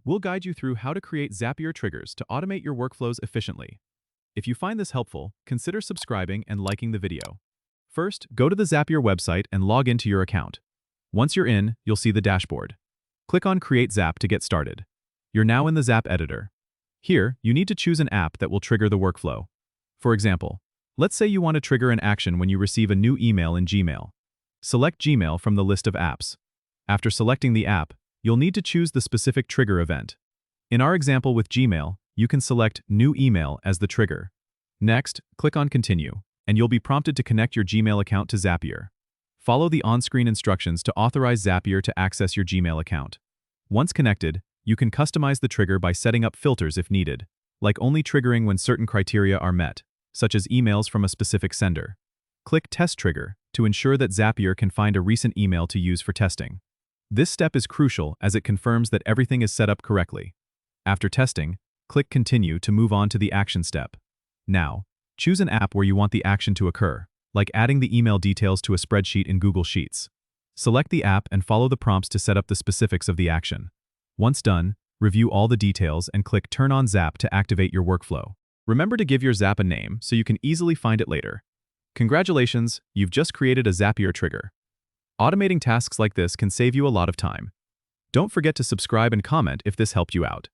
We'll guide you through how to create Zapier triggers to automate your workflows efficiently. If you find this helpful, consider subscribing and liking the video. First, go to the Zapier website and log into your account. Once you're in, you'll see the dashboard. Click on Create Zap to get started. You're now in the Zap editor. Here, you need to choose an app that will trigger the workflow. For example, let's say you want to trigger an action when you receive a new email in Gmail. Select Gmail from the list of apps. After selecting the app, you'll need to choose the specific trigger event. In our example with Gmail, you can select New Email as the trigger. Next, click on Continue, and you'll be prompted to connect your Gmail account to Zapier. Follow the on-screen instructions to authorize Zapier to access your Gmail account. Once connected, you can customize the trigger by setting up filters if needed, like only triggering when certain criteria are met, such as emails from a specific sender. Click Test Trigger to ensure that Zapier can find a recent email to use for testing. This step is crucial as it confirms that everything is set up correctly. After testing, click Continue to move on to the action step. Now, choose an app where you want the action to occur, like adding the email details to a spreadsheet in Google Sheets. Select the app and follow the prompts to set up the specifics of the action. Once done, review all the details and click Turn on Zap to activate your workflow. Remember to give your Zap a name so you can easily find it later. Congratulations, you've just created a Zapier trigger. Automating tasks like this can save you a lot of time. Don't forget to subscribe and comment if this helped you out.